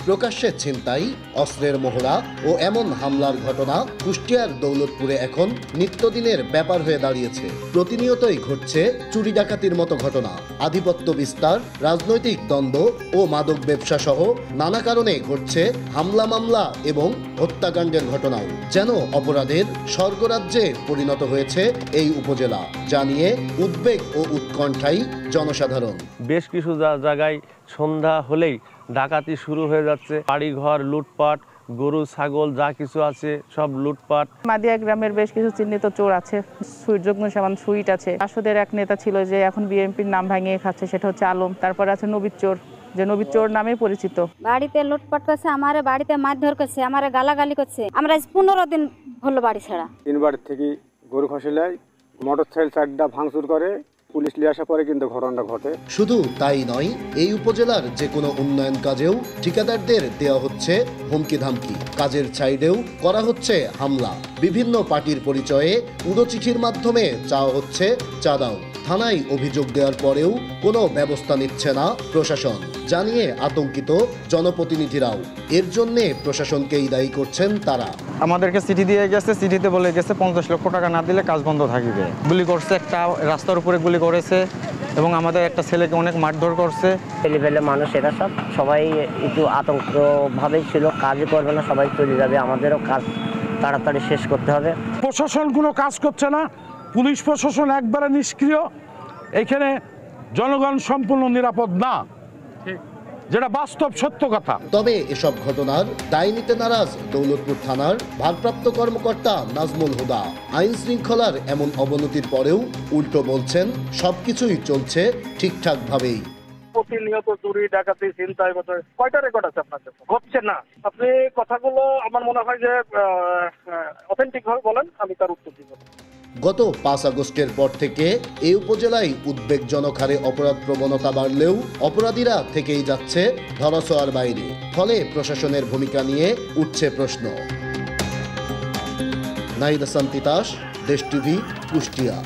প্রকাশ্যে ছিনতাই, অস্ত্রের মহড়া ও এমন হামলার ঘটনা কুষ্টিয়ার দৌলতপুরে এখন নিত্যদিনের ব্যাপার হয়ে দাঁড়িয়েছে। প্রতিনিয়তই ঘটছে চুরি ডাকাতির মতো ঘটনা। আধিপত্য বিস্তার, রাজনৈতিক দ্বন্দ্ব ও মাদক ব্যবসা সহ নানা কারণে ঘটছে হামলা মামলা এবং হত্যাকাণ্ডের ঘটনাও। যেন অপরাধের স্বর্গরাজ্যে পরিণত হয়েছে এই উপজেলা, যা নিয়ে উদ্বেগ ও উৎকণ্ঠাই জনসাধারণ। বেশ কিছু জায়গায় সন্ধ্যা হলেই ডাকাতি শুরু হয়ে যাচ্ছে। বাড়িঘর লুটপাট, গরু ছাগল যা কিছু আছে সব লুটপাট। মাদিয়া গ্রামের বেশ কিছু চিহ্নিত চোর আছে। যুগ্মসামান সুইট আছে। আসদের এক নেতা ছিল যে এখন বিএনপির নাম ভাঙিয়ে খাচ্ছে, সেটা হচ্ছে আলম। তারপর আছে নবীর চোর, যে নবীর চোর নামে পরিচিত। বাড়িতে লুটপাট করছে, আমারে বাড়িতে মারধর করছে, আমারে গালাগালি করছে। আমরা 15 দিন হলো বাড়ি ছাড়া। 3 বার থেকে গরু খসিলাই মোটরসাইকেল চারটা ভাঙচুর করে পুলিশ নিয়ে আসার পরে কিন্তু ঘটনাটা ঘটে। শুধু তাই নয়, এই উপজেলার যে কোনো উন্নয়ন কাজেও ঠিকাদারদের দেওয়া হচ্ছে হুমকি ধামকি। কাজের সাইডেও করা হচ্ছে হামলা। বিভিন্ন পার্টির পরিচয়ে উড়োচিঠির মাধ্যমে চাওয়া হচ্ছে চাঁদাও। থানায় অভিযোগ দেওয়ার পরেও কোনো ব্যবস্থা নিচ্ছে না প্রশাসন, জানিয়ে আতঙ্কিত জনপ্রতিনিধিরাও। এর জন্যে প্রশাসনকেই দায়ী করছেন তারা। আমাদেরকে চিঠি দিয়ে গেছে, চিঠিতে বলে গেছে 50 লক্ষ টাকা না দিলে কাজ বন্ধ থাকবে। গুলি করছে, একটা রাস্তার উপরে গুলি করেছে এবং আমাদের একটা ছেলেকে অনেক মারধর করছে। ছেলেপেলে মানুষ এরা সবাই একটু আতঙ্কভাবেই ছিল, কাজই করবে না, সবাই চলে যাবে। আমাদেরও কাজ তাড়াতাড়ি শেষ করতে হবে। প্রশাসন কোনো কাজ করছে না, পুলিশ প্রশাসন একবারে নিষ্ক্রিয়। এখানে জনগণ সম্পূর্ণ নিরাপদ না, যেটা বাস্তব সত্য কথা। তবে এসব ঘটনার দায় নিতে নারাজ দৌলতপুর থানার ভারপ্রাপ্ত কর্মকর্তা নাজমুল হুদা। আইন শৃঙ্খলার এমন অবনতির পরেও উল্টো বলছেন সবকিছুই চলছে ঠিকঠাক ভাবেই। প্রতিনিয়ত চুরি ডাকাতি ছিনতাই কয়টা রেকর্ড আছে আপনার কাছে? হচ্ছে না। আপনি কথাগুলো আমার মনে হয় যে অথেন্টিক ভাবে বলেন, আমি তার উত্তর দিব। গত 5 আগস্টের পর থেকে এই উপজেলায় উদ্বেগজনক হারে অপরাধ প্রবণতা বাড়লেও অপরাধীরা থেকেই যাচ্ছে ধরাছোঁয়ার বাইরে। ফলে প্রশাসনের ভূমিকা নিয়ে উঠছে প্রশ্ন। নাহিদ হাসান তিতাস, দেশ টিভি, কুষ্টিয়া।